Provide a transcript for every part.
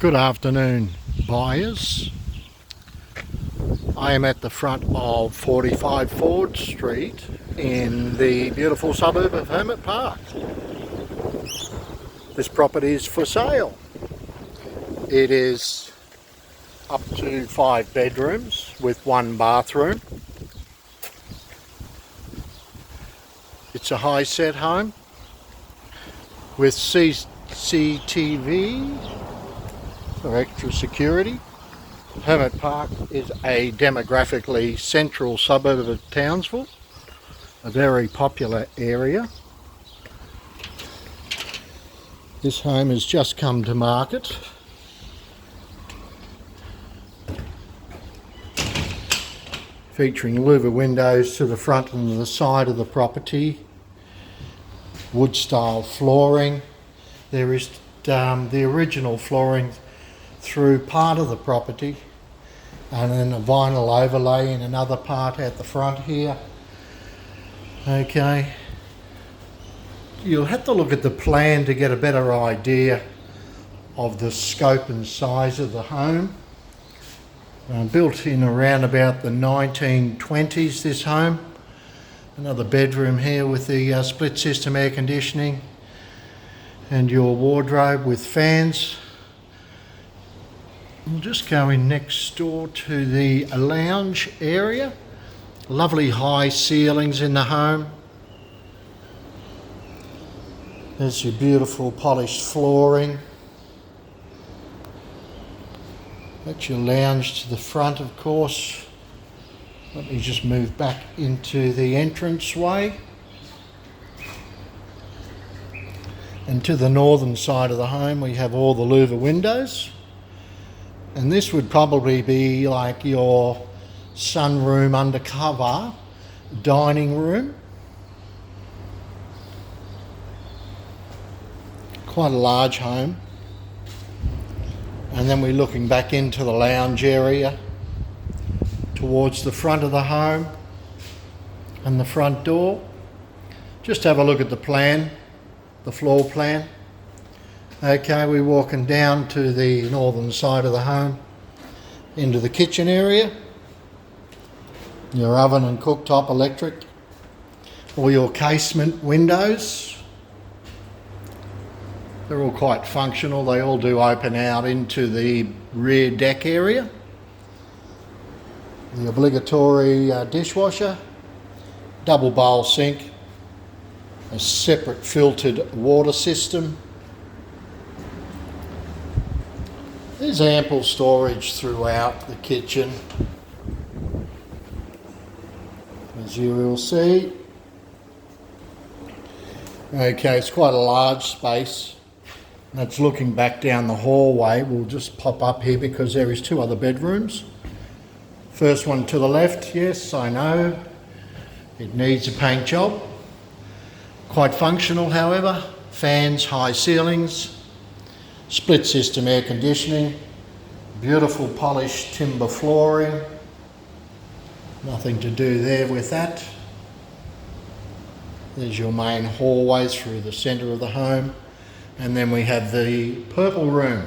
Good afternoon, buyers. I am at the front of 45 Ford Street in the beautiful suburb of Hermit Park. This property is for sale. It is up to 5 bedrooms with 1 bathroom. It's a high set home with CCTV for extra security. Hermit Park is a demographically central suburb of Townsville, a very popular area. This home has just come to market. Featuring louver windows to the front and the side of the property, wood style flooring. There is the original flooring through part of the property, and then a vinyl overlay in another part at the front here. Okay, you'll have to look at the plan to get a better idea of the scope and size of the home. Built in around about the 1920s, this home. Another bedroom here with the split system air conditioning and your wardrobe with fans. We'll just go in next door to the lounge area. Lovely high ceilings in the home. There's your beautiful polished flooring. That's your lounge to the front, of course. Let me just move back into the entranceway. And to the northern side of the home we have all the louver windows. And this would probably be like your sunroom undercover dining room. Quite a large home. And then we're looking back into the lounge area towards the front of the home and the front door. Just have a look at the plan, the floor plan. Okay, we're walking down to the northern side of the home into the kitchen area. Your oven and cooktop electric, or your casement windows. They're all quite functional. They all do open out into the rear deck area. The obligatory dishwasher, double bowl sink, a separate filtered water system. There's ample storage throughout the kitchen, as you will see. Okay, it's quite a large space. That's looking back down the hallway. We'll just pop up here because there is 2 other bedrooms. First one to the left, yes, I know. It needs a paint job. Quite functional, however. Fans, high ceilings. Split system air conditioning, beautiful polished timber flooring, nothing to do there with that. There's your main hallway through the centre of the home, and then we have the purple room.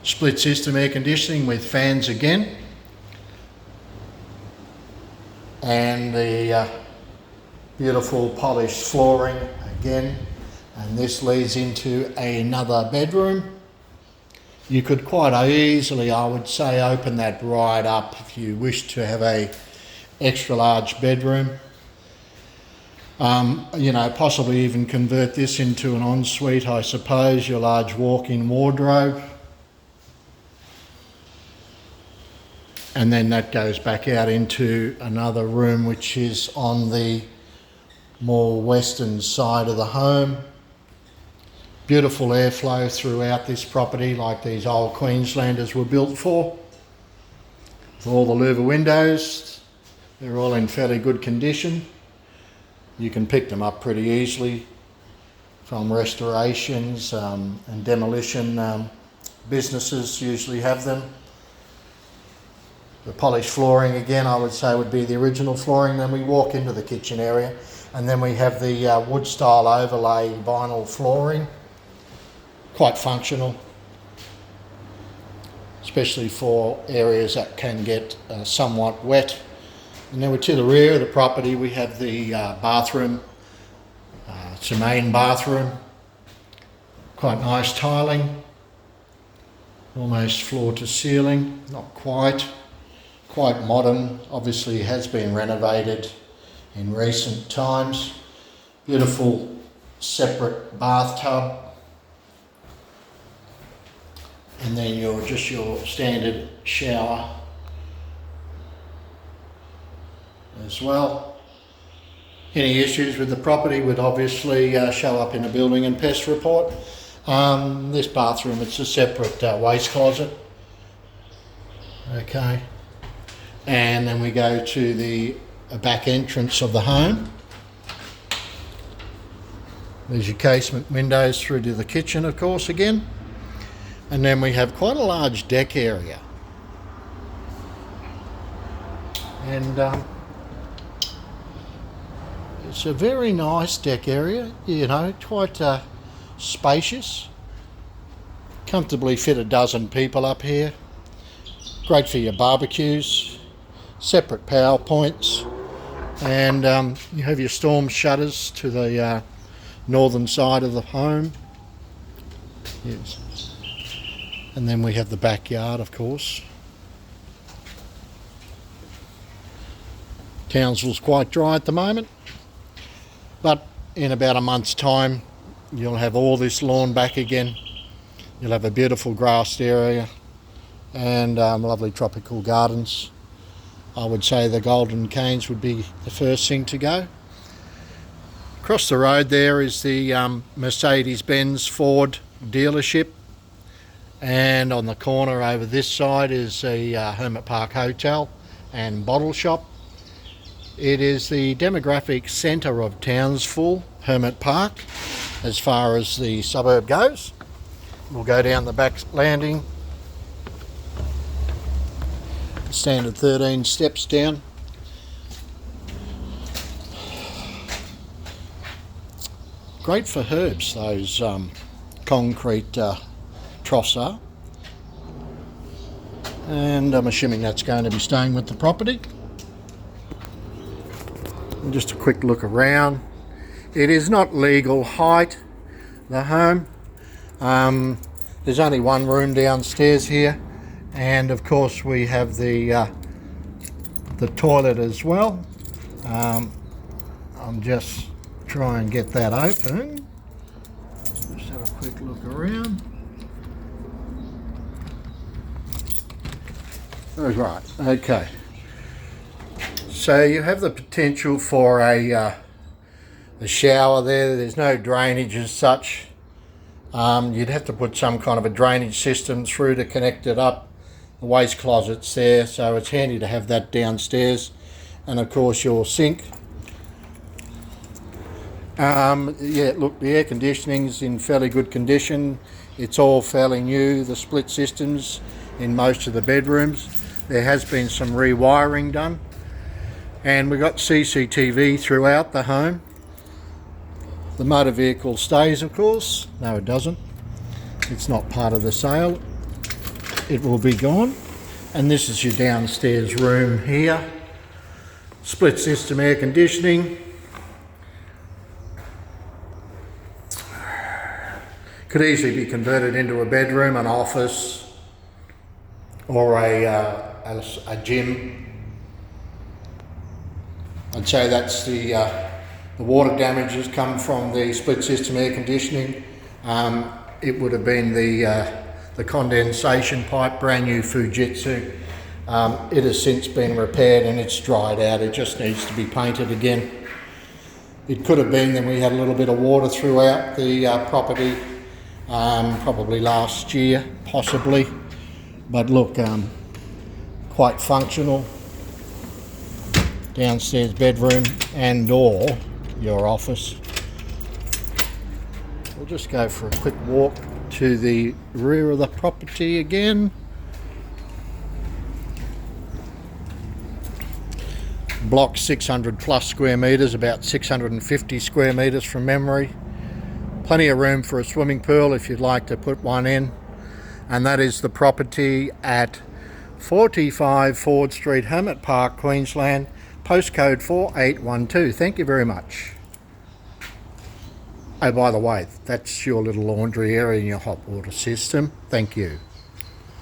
Split system air conditioning with fans again, and the beautiful polished flooring again. And this leads into another bedroom. You could quite easily, I would say, open that right up if you wish to have a extra large bedroom. Possibly even convert this into an ensuite, I suppose, your large walk-in wardrobe. And then that goes back out into another room which is on the more western side of the home. Beautiful airflow throughout this property, like these old Queenslanders were built for. With all the louver windows, they're all in fairly good condition. You can pick them up pretty easily from restorations and demolition businesses usually have them. The polished flooring again, I would say, would be the original flooring. Then we walk into the kitchen area, and then we have the wood style overlay vinyl flooring. Quite functional. especially for areas that can get somewhat wet. And then to the rear of the property we have the bathroom. It's a main bathroom, quite nice tiling, almost floor to ceiling, not quite modern, obviously has been renovated in recent times. Beautiful separate bathtub, and then your standard shower as well. Any issues with the property would obviously show up in a building and pest report. This bathroom, it's a separate waste closet. Okay, and then we go to the back entrance of the home. There's your casement windows through to the kitchen, of course, again. And then we have quite a large deck area. And it's a very nice deck area, you know, quite spacious. Comfortably fit a dozen people up here. Great for your barbecues. Separate power points. And you have your storm shutters to the northern side of the home. Yes. And then we have the backyard, of course. Townsville's quite dry at the moment, but in about a month's time you'll have all this lawn back again. You'll have a beautiful grassed area and lovely tropical gardens. I would say the golden canes would be the first thing to go. Across the road there is the Mercedes-Benz Ford dealership, and on the corner over this side is the Hermit Park Hotel and bottle shop. It is the demographic centre of Townsville, Hermit Park, as far as the suburb goes. We'll go down the back landing, standard 13 steps down. Great for herbs, those concrete troughs are. And I'm assuming that's going to be staying with the property. And just a quick look around. It is not legal height, the home. There's only one room downstairs here, and of course we have the toilet as well. I'm just try and get that open. Just have a quick look around. Oh, right, okay. So you have the potential for a shower there. There's no drainage as such. You'd have to put some kind of a drainage system through to connect it up. The waste closet's there, so it's handy to have that downstairs. And of course your sink. Yeah, look, the air conditioning's in fairly good condition. It's all fairly new, the split systems in most of the bedrooms. There has been some rewiring done. And we've got CCTV throughout the home. The motor vehicle stays, of course. No, it doesn't. It's not part of the sale. It will be gone. And this is your downstairs room here. Split system air conditioning. Could easily be converted into a bedroom, an office, or a gym. I'd say that's the water damage has come from the split system air conditioning. It would have been the condensation pipe, brand new Fujitsu. It has since been repaired and it's dried out. It just needs to be painted again. It could have been that we had a little bit of water throughout the property, probably last year, possibly. But look, quite functional. Downstairs bedroom and or your office. We'll just go for a quick walk to the rear of the property again. Block 600 plus square metres, about 650 square metres from memory. Plenty of room for a swimming pool if you'd like to put one in. and that is the property at 45 Ford Street, Hermit Park, Queensland, postcode 4812. Thank you very much. Oh, by the way, that's your little laundry area in your hot water system. Thank you.